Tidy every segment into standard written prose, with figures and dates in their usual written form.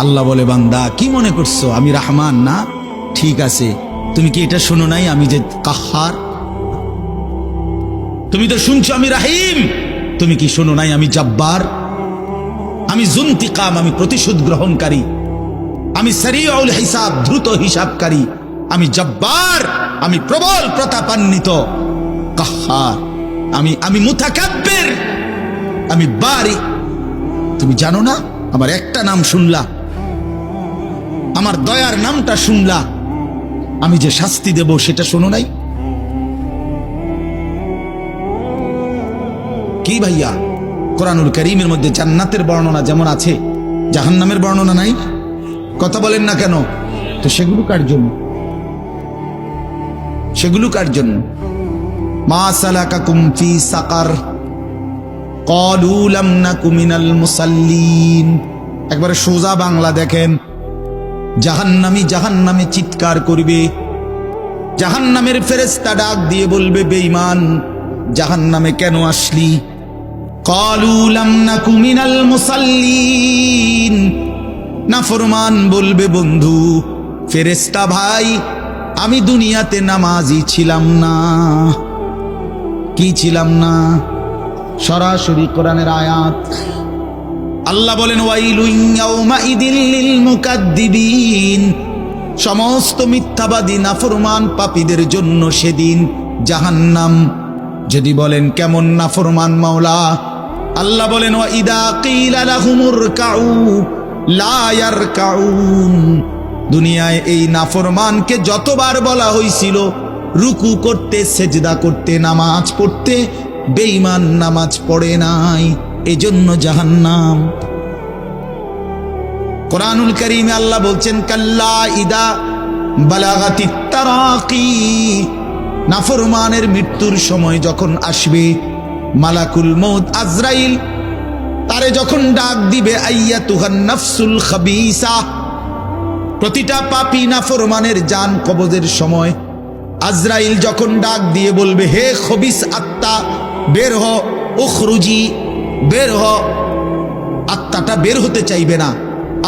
আল্লাহ বলে, বান্দা কি মনে করছো আমি রহমান না? ঠিক আছে, তুমি কি এটা শোনো নাই আমি যে কাহ্হার? তুমি তো শুনছো আমি রাহিম, তুমি কি শোনো নাই আমি জব্বার? আমি জুনতিকাম, আমি প্রতিশোধ গ্রহণকারী। আমি সারিউল হিসাব, দ্রুত হিসাবকারী। আমি জব্বার, আমি প্রবল প্রতাপান্বিত। কাহ্হার, আমি মুতাকাব্বির, আমি বারি। তুমি জানো না? আমার একটা নাম শুনলা, আমার দয়ার নামটা শুনলা, আমি যে শাস্তি দেব সেটা শোনো নাই? কি ভাইয়া, কোরআনুল কারীমের মধ্যে জান্নাতের বর্ণনা যেমন আছে, জাহান্নামের বর্ণনা নাই? কথা বলেন না কেন? তো সেগুলো কার জন্য? সেগুলো কার জন্য? মা সালাকাকুম ফি সাকার ক্বালু লাম নাকু মিনাল মুসাল্লিন। একবারে সোজা বাংলা দেখেন, জাহান্নামী জাহান্নামে চিৎকার করবে, জাহান্নামের ফেরেশতা ডাক দিয়ে বলবে, বেঈমান জাহান্নামে কেন আসলি? ক্বালু লাম নাকু মিনাল মুসাল্লিন। নাফরমান বলবে, বন্ধু ফেরেশতা ভাই, আমি দুনিয়াতে নামাজি ছিলাম না। কি ছিলাম না? সরাসরি কোরআনের আয়াত। আল্লাহ বলেন, ওয়াইলুন ইয়াউমাইদিল লিল মুকাদ্দিবিন। সমস্ত মিথ্যাবাদী নাফরমান পাপীদের জন্য সেদিন জাহান্নাম। যদি বলেন কেমন নাফরমান মাওলা? আল্লাহ বলেন, ওয়া ইদা কিলা লাহুমুরকাউ লা ইয়ারকাউন। দুনিয়ায় এই নাফরমানকে যতবার বলা হয়েছিল রুকু করতে, সেজদা করতে, নামাজ পড়তে, বেঈমান নামাজ পড়ে নাই, এজন্য জাহান্নাম। কোরআনুল কারীমে আল্লাহ বলছেন, কাল্লা ইদা বালাগাতিত তারাকি। নাফরমানের মৃত্যুর সময় যখন আসবে, মালাকুল মউত আজরাইল তারে যখন ডাক দিবে, আইয়াতুহান নাফসুল খাবিসা। প্রতিটা পাপী নাফরমানের জান কবজের সময় আজরাইল যখন ডাক দিয়ে বলবে, হে খবিস আত্মা বের হ, উখরুজি, বের হ। আত্মাটা বের হতে চাইবে না।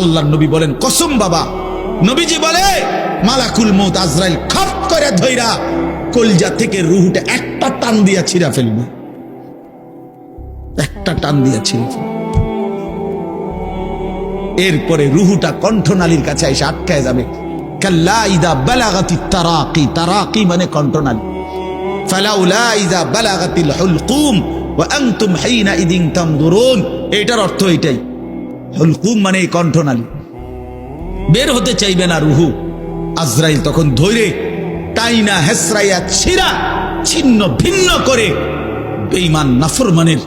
আল্লাহর নবী বলেন, কসম বাবা। নবীজি বলে, মালাকুল মউত আজরাইল খপ করে ধইরা কলজা থেকে রুহটা একটা টান দিয়া ছিঁড়া ফেলবে, একটা টান দিয়া ছিঁড়ে ফেলবে। এরপরে রুহুটা কণ্ঠনালীর কাছে এসে আটকায় যাবে। কাল্লা ইদা বালাগাতিত তারাকি। তারাকি মানে কণ্ঠনালী। ফালাউলা ইদা বালাগাতিল হুলকুম ওয়া আনতুম হিনা ইদিন তানজুরুন। এটার অর্থ এটাই। হুলকুম মানে এই কণ্ঠনালী, বের হতে চাইবে না রুহু। আজরাইল তখন ধৈরে টাইনা হেসরাইয়া ছিঁড়া ছিন্ন ভিন্ন করে বেঈমান নাফরমানের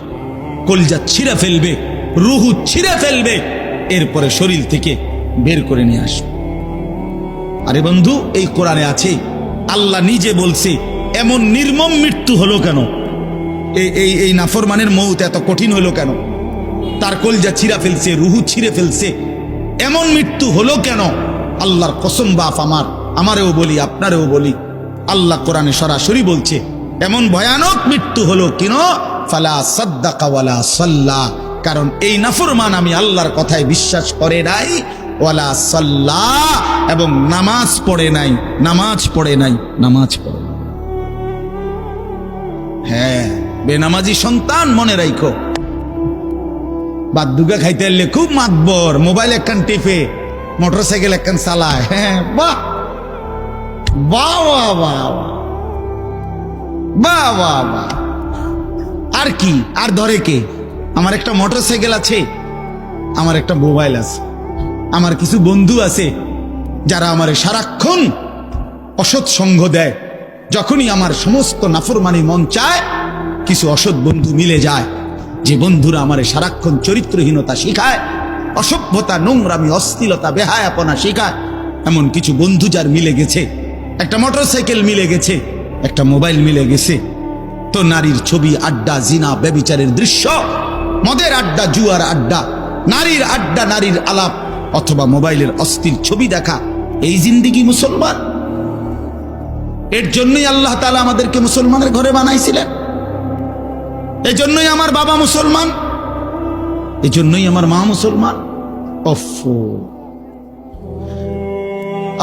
কলজা ছিঁড়ে ফেলবে, রুহু ছিঁড়ে ফেলবে, এরপরে শরীর থেকে বের করে নিয়ে আসবে। আরে বন্ধু, এই কোরআনে আছে, আল্লাহ নিজে বলছে, এমন নির্মম মৃত্যু হলো কেন? এই নাফরমানের মউত এত কঠিন হলো কেন? তার কলজা ছিঁড়া ফেলছে, রুহু ছিঁড়ে ফেলছে, এমন মৃত্যু হলো কেন? আল্লাহর কসম বাপ, আমারেও বলি, আপনারেও বলি, আল্লাহ কোরআনে সরাসরি বলছে, এমন ভয়ানক মৃত্যু হলো কেন? ফালা সাদ্দাকা ওয়ালা সাল্লা। কারণ এই নাফরমান আমি আল্লাহর কথায় বিশ্বাস করে নাই, ওয়ালা সাল্লা, এবং নামাজ পড়ে নাই, নামাজ পড়ে নাই, নামাজ পড়ে নাই। হ্যাঁ, বেনামাজি সন্তান মনে রাখো, বাদুগা খাইতে এলে খুব মাতবর, মোবাইল একখান টিপে, মোটরসাইকেল একখান চালায়। হ্যাঁ, বাহ বাহ বাহ বাহ বাহ বাহ বাহ। আর কি, আর ধরে কে? আমার একটা মোটরসাইকেল আছে, আমার একটা মোবাইল আছে, আমার কিছু বন্ধু আছে যারা আমার সারাক্ষণ অসৎ সঙ্গ দেয়। যখনই আমার সমস্ত নাফরমানি মন চায়, কিছু অসৎ বন্ধু মিলে যায়, যে বন্ধুরা আমার সারাক্ষণ চরিত্রহীনতা শিখায়, অসভ্যতা, নোংরামি, অশ্লীলতা, বেহায়াপনা শিখায়। এমন কিছু বন্ধু যার মিলে গেছে, একটা মোটরসাইকেল মিলে গেছে, একটা মোবাইল মিলে গেছে, তো নারীর ছবি, আড্ডা, জিনা, ব্যভিচারের দৃশ্য, মদের আড্ডা, জুয়ার আড্ডা, নারীর আড্ডা, নারীর আলাপ, অথবা মোবাইলের অস্থির ছবি দেখা, এই জিন্দিগি মুসলমান। এর জন্যই আল্লাহ তাআলা আমাদেরকে মুসলমানের ঘরে বানাইছিলেন। এই জন্যই আমার বাবা মুসলমান, এই জন্যই আমার মা মুসলমান।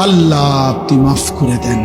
আল্লাহ আপনি মাফ করে দেন।